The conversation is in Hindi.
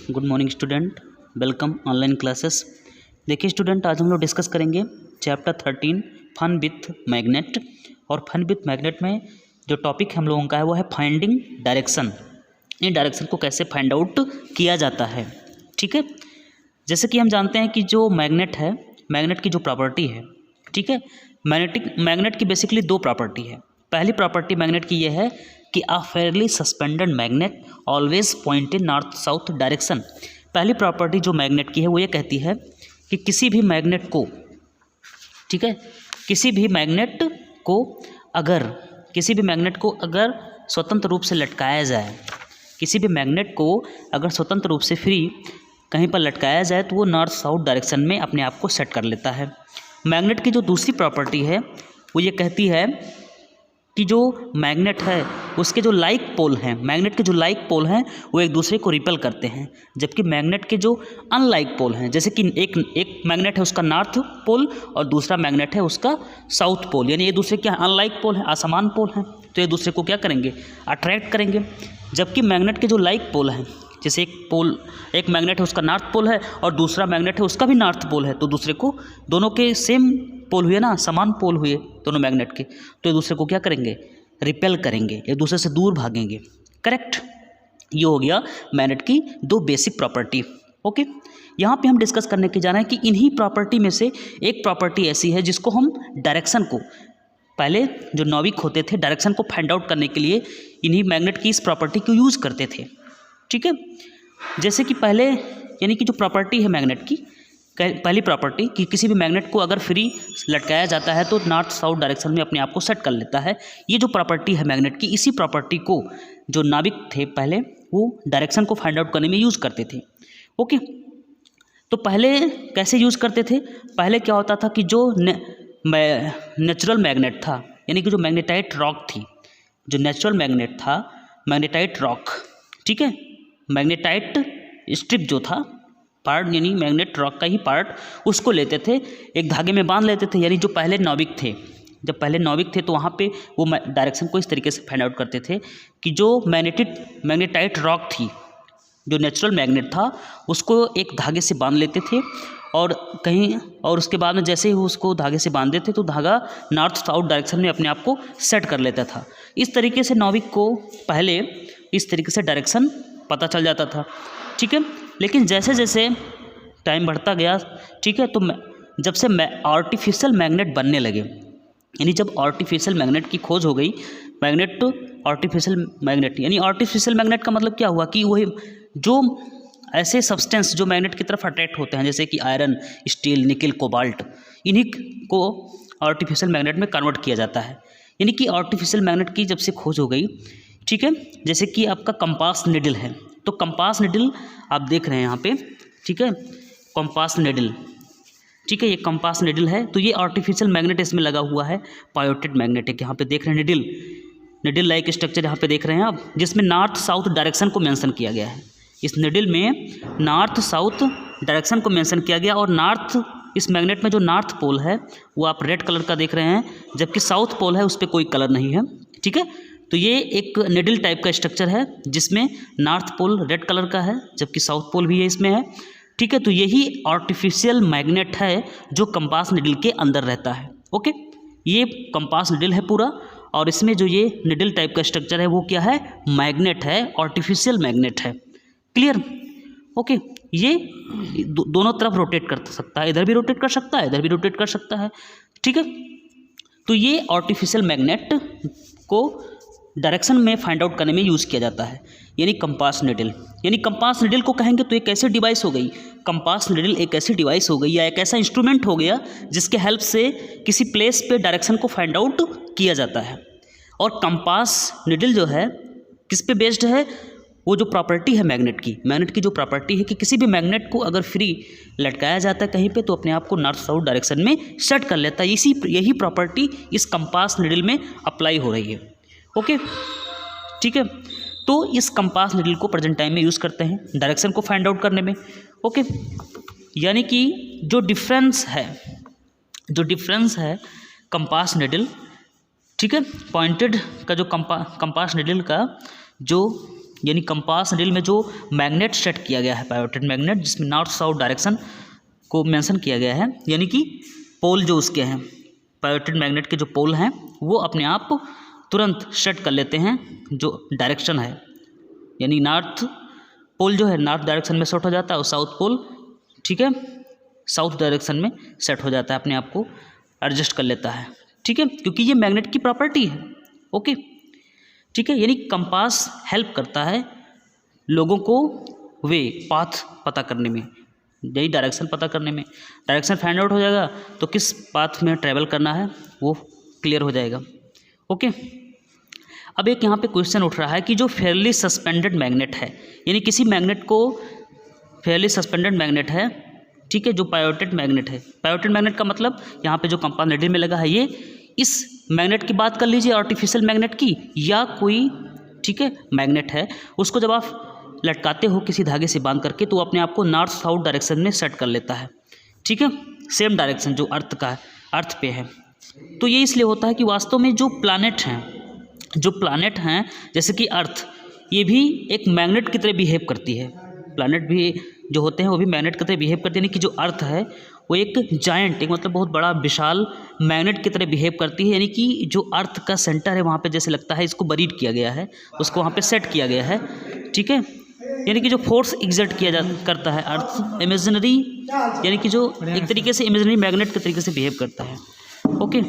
Good morning student, welcome online classes. देखिए स्टूडेंट, आज हम लोग डिस्कस करेंगे चैप्टर 13 फन विथ मैग्नेट। और फन विथ मैग्नेट में जो टॉपिक हम लोगों का है वो है फाइंडिंग डायरेक्शन। ये डायरेक्शन को कैसे फाइंड आउट किया जाता है, ठीक है। जैसे कि हम जानते हैं कि जो मैग्नेट है, मैग्नेट की जो प्रॉपर्टी है, ठीक है, मैग्नेट की बेसिकली दो प्रॉपर्टी है। पहली प्रॉपर्टी मैग्नेट की ये है कि a fairly suspended magnet always point in north south direction. पहली प्रॉपर्टी जो मैग्नेट की है वो ये कहती है कि किसी भी मैग्नेट को, ठीक है, किसी भी मैग्नेट को अगर स्वतंत्र रूप से लटकाया जाए, किसी भी मैग्नेट को अगर स्वतंत्र रूप से फ्री कहीं पर लटकाया जाए तो वो नॉर्थ साउथ डायरेक्शन में अपने आप को सेट कर लेता है। मैग्नेट की जो दूसरी प्रॉपर्टी है वो ये कहती है कि जो मैग्नेट है उसके जो लाइक पोल हैं, मैग्नेट के जो लाइक पोल हैं वो एक दूसरे को रिपेल करते हैं, जबकि मैग्नेट के जो अनलाइक पोल हैं, जैसे कि एक मैग्नेट है उसका नॉर्थ पोल और दूसरा मैग्नेट है उसका साउथ पोल, यानी ये दूसरे क्या अनलाइक पोल हैं, असमान पोल हैं, तो ये दूसरे को क्या करेंगे, अट्रैक्ट करेंगे। जबकि मैग्नेट के जो लाइक पोल हैं, जैसे एक मैग्नेट है उसका नॉर्थ पोल है और दूसरा मैग्नेट है उसका भी नॉर्थ पोल है, तो दूसरे को, दोनों के सेम पोल हुए ना, समान पोल हुए दोनों मैग्नेट के, तो एक दूसरे को क्या करेंगे, रिपेल करेंगे, एक दूसरे से दूर भागेंगे। करेक्ट, ये हो गया मैग्नेट की दो बेसिक प्रॉपर्टी। ओके, यहाँ पे हम डिस्कस करने के जा रहे हैं कि इन्हीं प्रॉपर्टी में से एक प्रॉपर्टी ऐसी है जिसको हम डायरेक्शन को, पहले जो नाविक होते थे डायरेक्शन को फाइंड आउट करने के लिए इन्हीं मैग्नेट की इस प्रॉपर्टी को यूज़ करते थे, ठीक है। जैसे कि पहले, यानी कि जो प्रॉपर्टी है मैग्नेट की, पहली प्रॉपर्टी कि किसी भी मैग्नेट को अगर फ्री लटकाया जाता है तो नॉर्थ साउथ डायरेक्शन में अपने आप को सेट कर लेता है। ये जो प्रॉपर्टी है मैग्नेट की, इसी प्रॉपर्टी को जो नाविक थे पहले वो डायरेक्शन को फाइंड आउट करने में यूज़ करते थे। ओके, तो पहले कैसे यूज़ करते थे, पहले क्या होता था कि जो नेचुरल मैग्नेट था, यानी कि जो मैग्नेटाइट रॉक थी, जो नेचुरल मैग्नेट था, मैग्नेटाइट रॉक, ठीक है, मैग्नेटाइट स्ट्रिप जो था पार्ट, यानी मैग्नेट रॉक का ही पार्ट, उसको लेते थे, एक धागे में बांध लेते थे। यानी जो पहले नाविक थे, जब पहले नाविक थे तो वहाँ पे वो डायरेक्शन को इस तरीके से फाइंड आउट करते थे कि जो मैग्नेटाइट रॉक थी, जो नेचुरल मैग्नेट था, उसको एक धागे से बांध लेते थे और कहीं, और उसके बाद में जैसे ही उसको धागे से बांधते थे तो धागा नॉर्थ साउथ डायरेक्शन में अपने आप को सेट कर लेता था। इस तरीके से नाविक को पहले इस तरीके से डायरेक्शन पता चल जाता था, ठीक है। लेकिन जैसे जैसे टाइम बढ़ता गया, ठीक है, तो जब से आर्टिफिशियल मैग्नेट बनने लगे, यानी जब आर्टिफिशियल मैग्नेट की खोज हो गई, मैग्नेट टू आर्टिफिशियल मैग्नेट, यानी आर्टिफिशियल मैग्नेट का मतलब क्या हुआ कि वही जो ऐसे सब्सटेंस जो मैग्नेट की तरफ अट्रैक्ट होते हैं, जैसे कि आयरन, स्टील, निकल, कोबाल्ट, इन्हीं को आर्टिफिशियल मैग्नेट में कन्वर्ट किया जाता है। यानी कि आर्टिफिशियल मैग्नेट की जब से खोज हो गई, ठीक है, जैसे कि आपका कंपास निडल है, तो कंपास निडल आप देख रहे हैं यहाँ पे, ठीक है, कंपास निडल, ठीक है, ये कंपास निडल है, तो ये आर्टिफिशियल मैग्नेट इसमें लगा हुआ है, पायोटेड मैग्नेटिक, यहाँ पे देख रहे हैं निडल लाइक स्ट्रक्चर यहाँ पे देख रहे हैं आप, जिसमें नॉर्थ साउथ डायरेक्शन को मेंशन किया गया है। इस निडल में नॉर्थ साउथ डायरेक्शन को मेंशन किया गया, और नॉर्थ, इस मैग्नेट में जो नॉर्थ पोल है वो आप रेड कलर का देख रहे हैं, जबकि साउथ पोल है उस पर कोई कलर नहीं है, ठीक है। तो ये एक निडल टाइप का स्ट्रक्चर है जिसमें नॉर्थ पोल रेड कलर का है, जबकि साउथ पोल भी है इसमें है, ठीक है। तो यही आर्टिफिशियल मैग्नेट है जो कंपास निडल के अंदर रहता है। ओके, ये कंपास निडल है पूरा, और इसमें जो ये निडल टाइप का स्ट्रक्चर है वो क्या है, मैग्नेट है, आर्टिफिशियल मैग्नेट है। क्लियर? ओके, ये दोनों तरफ रोटेट कर सकता है, इधर भी रोटेट कर सकता है, इधर भी रोटेट कर सकता है, ठीक है। तो ये आर्टिफिशियल मैग्नेट को डायरेक्शन में फाइंड आउट करने में यूज़ किया जाता है, यानी कंपास निडल। यानी कंपास निडल को कहेंगे तो एक ऐसी डिवाइस हो गई, कंपास निडल एक ऐसी डिवाइस हो गई या एक ऐसा इंस्ट्रूमेंट हो गया जिसके हेल्प से किसी प्लेस पे डायरेक्शन को फाइंड आउट किया जाता है। और कंपास निडल जो है किस पे बेस्ड है, वो जो प्रॉपर्टी है मैग्नेट की जो प्रॉपर्टी है कि किसी भी मैग्नेट को अगर फ्री लटकाया जाता है कहीं पे तो अपने आप को नॉर्थ साउथ डायरेक्शन में सेट कर लेता है। यही प्रॉपर्टी इस कंपास निडल में अप्लाई हो रही है। ओके, ठीक है, तो इस कंपास निडल को प्रेजेंट टाइम में यूज़ करते हैं डायरेक्शन को फाइंड आउट करने में। ओके, यानी कि जो डिफरेंस है कंपास निडल, ठीक है, पॉइंटेड का जो कंपास निडल का जो यानी कंपास नीडल में जो मैग्नेट सेट किया गया है, पायोटेड मैग्नेट, जिसमें नॉर्थ साउथ डायरेक्शन को मेंशन किया गया है, यानी कि पोल जो उसके हैं, पायोटेड मैग्नेट के जो पोल हैं वो अपने आप तुरंत सेट कर लेते हैं जो डायरेक्शन है, यानी नॉर्थ पोल जो है नॉर्थ डायरेक्शन में सेट हो जाता है और साउथ पोल, ठीक है, साउथ डायरेक्शन में सेट हो जाता है, अपने आप को एडजस्ट कर लेता है, ठीक है, क्योंकि ये मैग्नेट की प्रॉपर्टी है। ओके, ठीक है, यानी कंपास हेल्प करता है लोगों को वे पाथ पता करने में, यही डायरेक्शन पता करने में। डायरेक्शन फाइंड आउट हो जाएगा तो किस पाथ में ट्रैवल करना है वो क्लियर हो जाएगा। ओके, अब एक यहाँ पे क्वेश्चन उठ रहा है कि जो फेयरली सस्पेंडेड मैग्नेट है, यानी किसी मैग्नेट को फेयरली सस्पेंडेड मैग्नेट है, ठीक है, जो पायोटेड मैग्नेट है, पायोटेड मैग्नेट का मतलब यहाँ पे जो कंपास नीडल में लगा है ये इस मैग्नेट की बात कर लीजिए, आर्टिफिशियल मैग्नेट की, या कोई, ठीक है, मैग्नेट है, उसको जब आप लटकाते हो किसी धागे से बांध करके तो वो अपने आप को नॉर्थ साउथ डायरेक्शन में सेट कर लेता है, ठीक है, सेम डायरेक्शन जो अर्थ का है, अर्थ पे है। तो ये इसलिए होता है कि वास्तव में जो प्लानेट हैं जैसे कि अर्थ, ये भी एक मैग्नेट की तरह बिहेव करती है। प्लानेट भी जो होते हैं वो भी मैग्नेट की तरह बिहेव करते हैं, यानी कि जो अर्थ है वो एक जायंट, एक मतलब बहुत बड़ा विशाल मैग्नेट की तरह बिहेव करती है, यानी कि जो अर्थ का सेंटर है वहाँ पे जैसे लगता है इसको बरीड किया गया है, उसको वहाँ पे सेट किया गया है, ठीक है, यानी कि जो फोर्स एग्जर्ट किया करता है अर्थ इमेजिनरी, यानी कि जो एक तरीके से इमेजिनरी मैग्नेट के तरीके से बिहेव करता है। ओके।